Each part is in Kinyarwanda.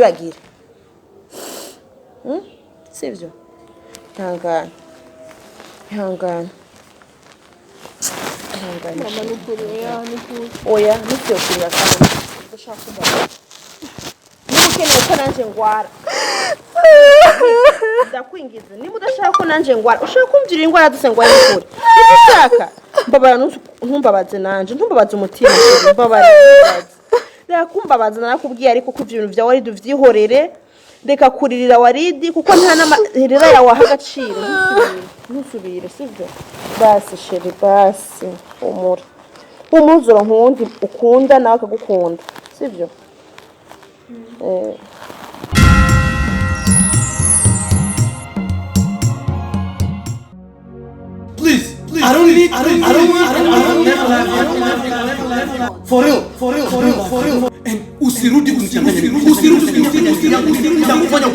ndakwibagire sivyo ihangana mama nukuri oya nivyo kurira kandi ndashaka kuba ukeneye ko nanje ngwara ndakwingiza niba udashaka ko nanje ngwara ushaka kumvira ingwara duse ngwara n'ukuri ndashaka mbabara ntumbabaze nanje ntumbabaze umutima mbabara reka kumbabaza narakubwiye ariko ko ibintu bya Waridi uvyihorere reka kuririra Waridi kuko nta n'amahirira yawe agaciro ntusubire sivyo basi sheri basi umuzura nkundi ukunda nawe akagukunda sivyo Please, I don't need for real. And usirudi kunichanganya. Kufanya.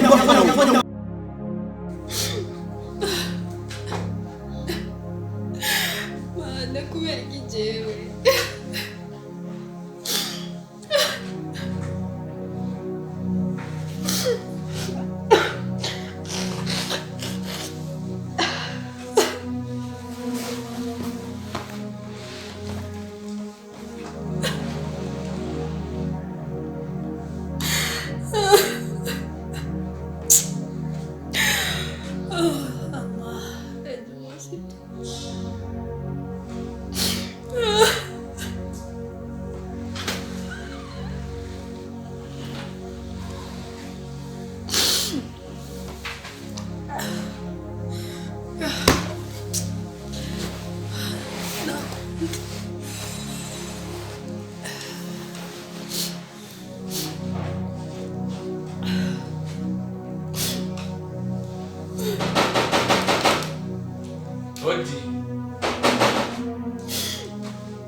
Mana kubera kijewe.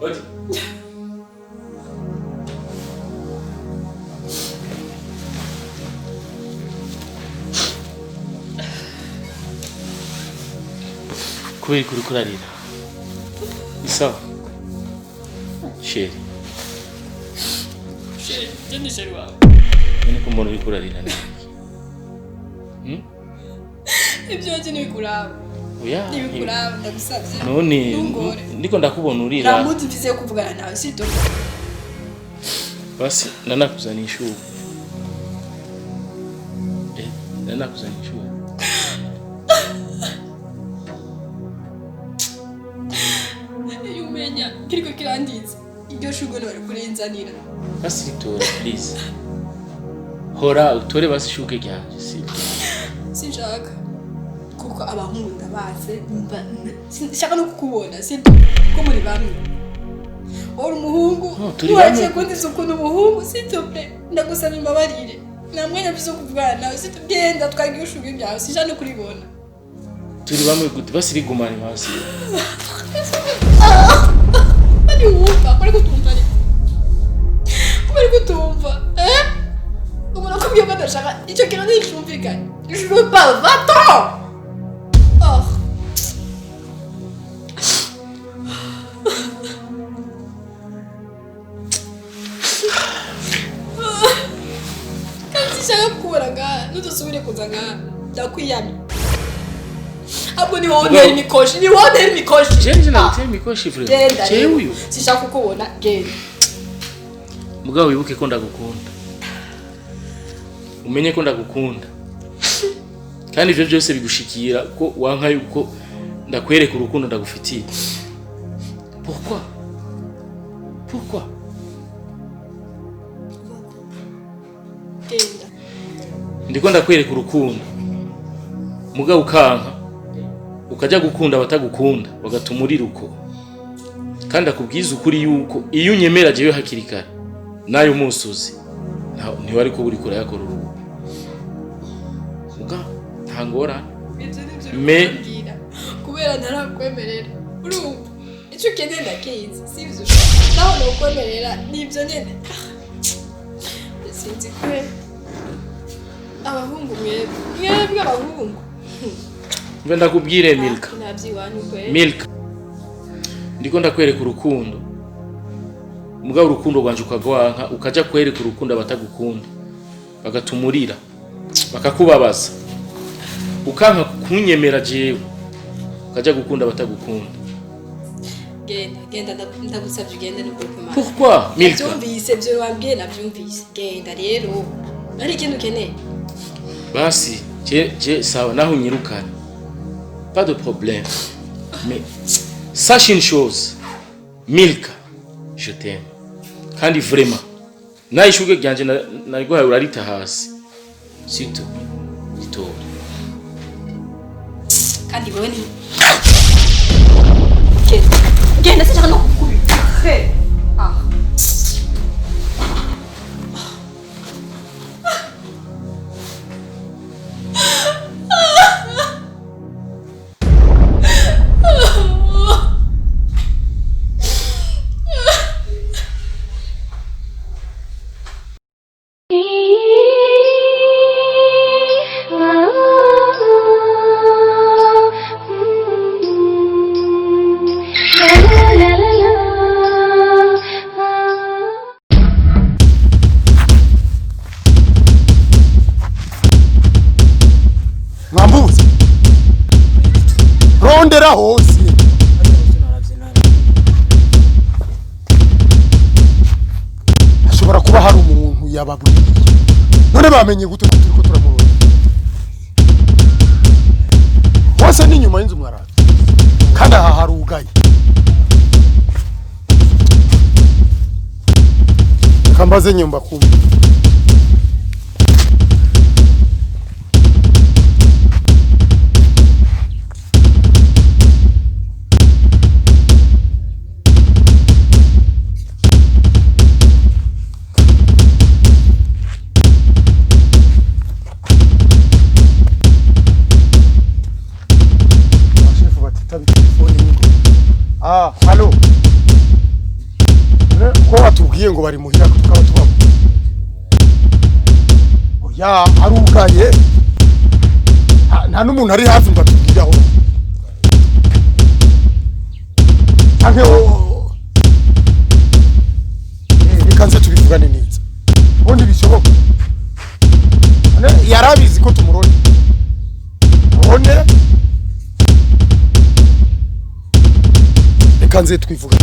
Odi. Kubera kuri kurarira. Isa. Sheri. Jeni sheri wawe. Nini kumbona uri kurarira nani? Ibyo jeni bikuraba. Oya. Nibikuraba ndagusabye. None ndiko ndakubona urira. Ramuti mfise kuvugana nawe sito. Basi nanakuzanisha ubu. Nanakuzanisha ubu. Yumenya kiriko kirandiza. Iryo shugo nore kurenzanira. Basi tora please. Hora utore basi shuke ryanje si. Sinshaka. Kuko abankunda baze shaka no kukubona sito ko muri bamwe. Ora umuhungu tuwaje kundi sukuna umuhungu sito pe ndagusaba imbabarire. Namwenya bizo kuvugana nawe sito genda twagiye ushuge byawe sijana kuribona. Turi bamwe gute basi rigumane hasi. Ari uwumva bari kutumva ari. Bari kutumva Umuntu ko byaba ndashaka icyo kintu nishumvikanye. Je veux pas va-t'en. Shaka kuraga nudusubire kuzaga ndakwiyami. Abo ni wowe mikoshi ni wowe mikoshi. Jenje na uteye mikoshi frere. Chewe sishaka kukubona genda. Mugabo wibuke ko ndagukunda. Umenye ko ndagukunda. Kandi ivyo byose bigushikira ko wanka yuko ndakwereka urukundo ndagufitiye. Pourquoi? Genda. Ndiko ndakwereka urukundo. Mugabo ukanka ukaja gukunda batagukunda bagatumurira uko. Kandi akubwiza ukuri yuko iyo unyemera jewe hakirikara nayo musuzi. Ntiwari ko buri kure yakora urugo. Muga ntangora. Me kubera ntarakwemerera. Urumva icyo ukeneye ndakizi sivyo. Naho no kwemerera nibyo nyene. Sinzi kwe. Abahungu mwebwe abahungu. Mbe ndakubwire Milka. Nabyiwanyu kwe. Milka. Ndiko ndakwereka urukundo. Mugabo urukundo rwanje ukagwanka ukaja kwereka urukundo abatagukunda. bagatumurira bakakubabaza ukanka kunyemera jewe ukaja gukunda batagukunda. Genda ndagusabye ugende n'ukuri kumara. Pourquoi Milka? Byumvise byo wambwiye nabyumvise. Genda rero. Ari ikintu ukeneye. Basi je sawa naho unyirukana. Pas de problème. Mais sache une chose. Milka, je t'aime. Kandi vraiment. Na ishuge ryanje nariguhaye urarita hasi. Sito. Ito. Kandi wewe ni Genda sinshaka no kukubita. Mwambuzi rondera hose ashobora kuba hari umuntu yababwiye none bamenye gute turiko turamurona wose ni nyuma y'inzu mwaraza kandi aha harugaye kambaze nyumba kumbe Halo. Ko watubwiye ngo bari muhira tukaba tubabo. Oya, arugaye. Nta n'umuntu ari hafi ngo atubwiraho. Anke nikanze tubivugane neza. Ubundi bishoboka. Yarabizi ko tumurone. One kanze twivuga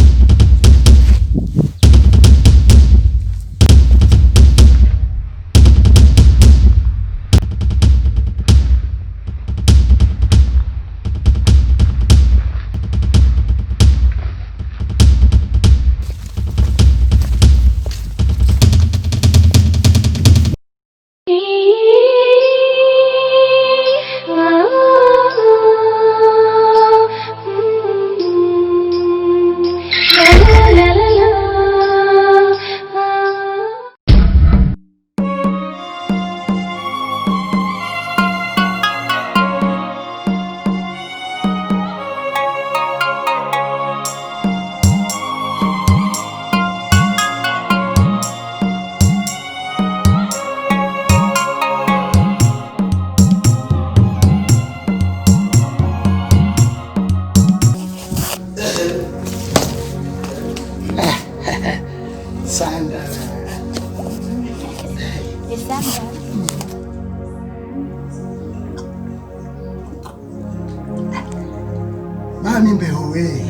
Mami mbehowe.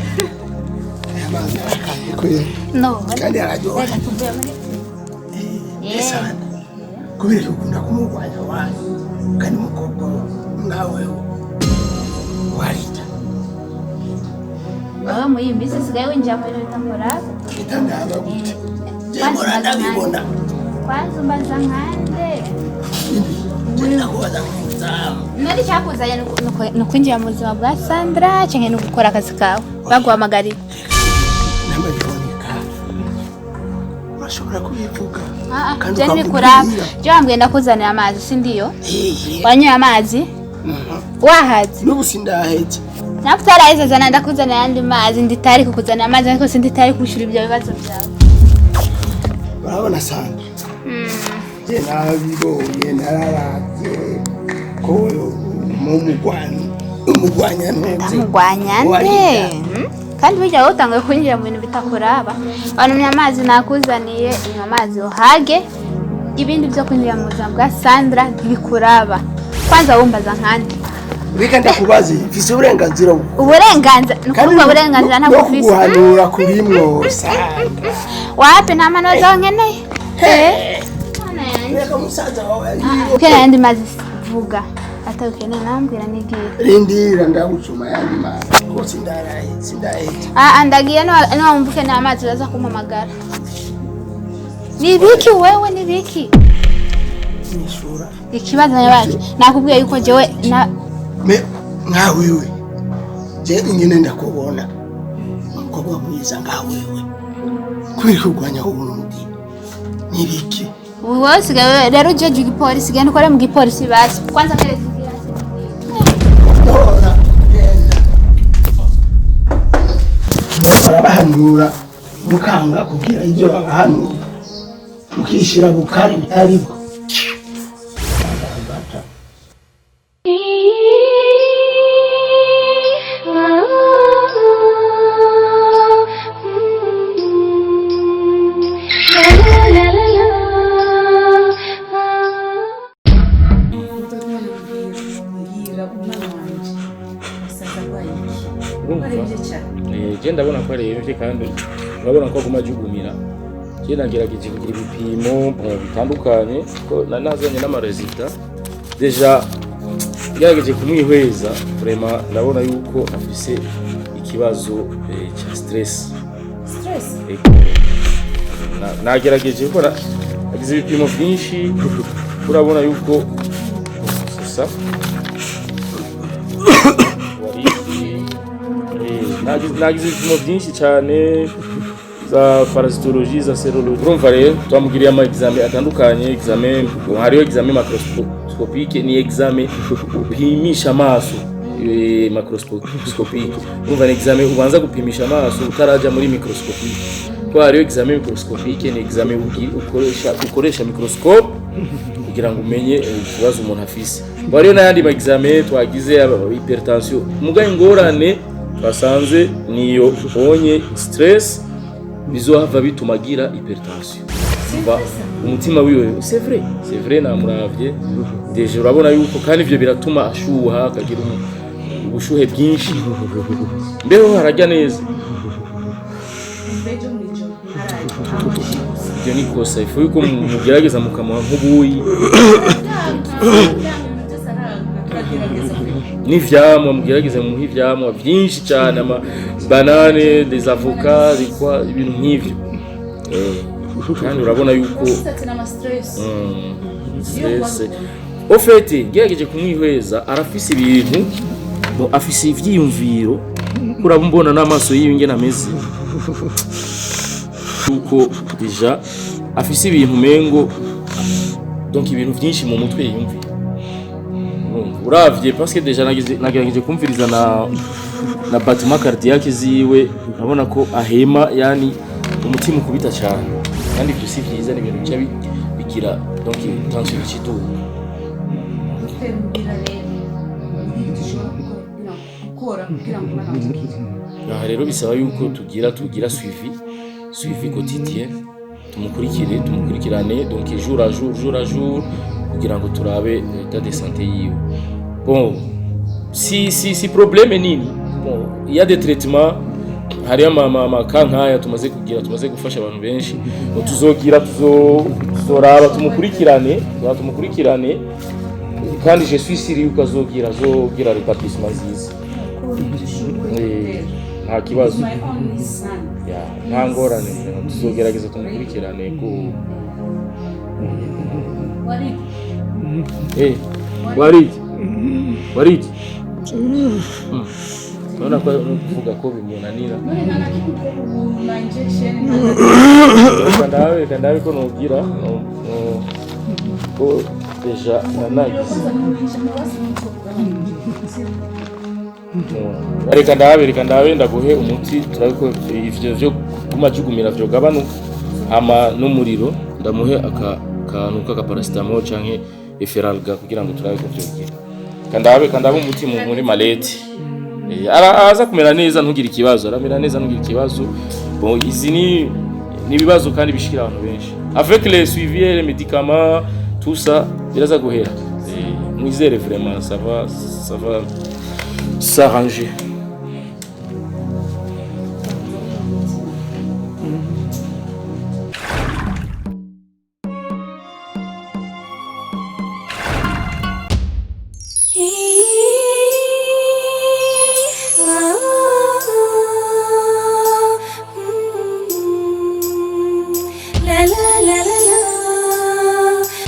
No, kandi arajyoha. Sana. Kubera ukunda kumugwanya wanyu kandi mukobwa ngawe warita. Wewe muyimbisi sigaye winjira muri bitamora. Bitandaba gute? Jemora ndabibona. Kwanza mbaza nkande. Jenda kubaza kuzamu. Nari cyakuzanye no kwinjira mu buzima bwa Sandra cyangwa no gukora akazi kawe. Baguhamagariye. Namabiboneka. Urashobora kubivuga. Kandi ukabikora. Je wambwiye ndakuzanira amazi sindiyo? Wanyoye amazi? Wahaze. Nubu sindahetse. Nakutaraheze zana ndakuzanira andi mazi nditari kukuzanira amazi ariko sinditari kushura ibyo bibazo byawe. Urabona Sandra. Je nabibonye nararavye ko umugwanya ntuze. Umugwanya nde? Kandi bijya utangaye kwinjira mu bintu bitakuraba. Abantu amazi nakuzaniye, amazi uhage ibindi byo kwinjira mu buzima bwa Sandra ntibikuraba. Kwanza wumbaza nkandi. Wika ndakubaze mfise uburenganzira Uburenganzira nukuvuga uburenganzira ntabwo ufise. Kuguhanura kurimwo Sandra. Wapi nta manota nkeneye? Reka musaza wawe. Kera yandi mazi vuga. Atawukene nambwira nigiye. Rindira ndagucuma yandi mazi. Ko sindaraye. Andagiye no wumvuke na amazi uraza kumpamagara. Nibiki wewe nibiki? Nishura. Ikibazo nyabaje. Nakubwiye yuko jewe na nka wewe. Je ingene ndakubona. Mukobwa mwiza nka wewe. Kwiri kugwanya uburundi. Nibiki? Wewe sigawe rero jeje igipolisi genda ukore mu gipolisi basi. Kwanza kare barabahanura mukanga kugira ibyo babahanura mukishira bukari ariko Genda ndabona ko ari ibyo kandi urabona ko aguma jugumira. Genda ngerageje kugira ibipimo bitandukanye ko nanazanye n'amaresultat. Deja ngerageje kumwihweza vraiment ndabona yuko afise ikibazo cya stress. Nagerageje ko agize ibipimo byinshi urabona yuko sasa nagize ibipimo byinshi cyane za parasitologie za serologie. Urumva rero twamugiriye ama examen atandukanye. Examen hariho examen macroscopique ni examen upimisha amaso macroscopique. Urumva ni examen ubanza gupimisha amaso utaraja muri microscopique. Kwa hariho examen microscopique ni examen ukoresha microscope kugira ngo umenye ikibazo umuntu afise. Hariho n'ayandi ma examen twagize hypertension mugaye ingorane basanze niyo onye stress bizohava bituma agira hypertension. Umutima wiwe c'est vrai namuravye deje urabona yuko kandi ivyo biratuma ashuha akagira ubushuhe bwinshi mbeho harajya neza. Ibyo ni kosa ifu yuko mugerageza mukamuha nk'ubuyi n'ivyamwa mugerageza mu ivyamwa byinshi cyane ama banane des avocats zikwa ibintu nk'ivyo kandi urabona yuko stress au fait ngerageje kumwihweza arafise ibintu afise ivyiyumviro urabona n'amaso yiwe ngena ameze uko deja afise ibintu mengo donc ibintu byinshi mu mutwe yumvi uravye parce que deja nagerageje kumviriza na battement cardiaque ziwe urabona ko ahema yani umutima ukubita cyane kandi ibyo si byiza ni ibintu cyabi bigira donc tension y'ikitugu. Rero bisaba yuko tugira suivi quotidien tumukurikirane donc jour à jour kugira ngo turabe état de santé yiwe. Bon si problème nini bon il y a des traitements hari ama kankaya tumaze gufasha abantu benshi tuzoraba tumukurikirane kandi je suis sûr yuko azogira rétablissement nziza. Nta kibazo nta ngorane tuzogerageza tumukurikirane ko wariki nona kwa kuvuga ko bimunanira kandawe ko nogira ko deja nanagize reka ndabe ndaguhe umuti turabiko ivyo byo kumajugumira byo gabanuka ama n'umuriro ndamuhe akantu k'akaparasitamol canke eferalga kugira ngo turabe ko byogira kandabe umuti muri maleti araza kumera neza ntugira ikibazo bon izi ni ibibazo kandi bishikira abantu benshi. avec les suivis les médicaments tout ça biraza guhera mwizere vraiment ça va s'arranger.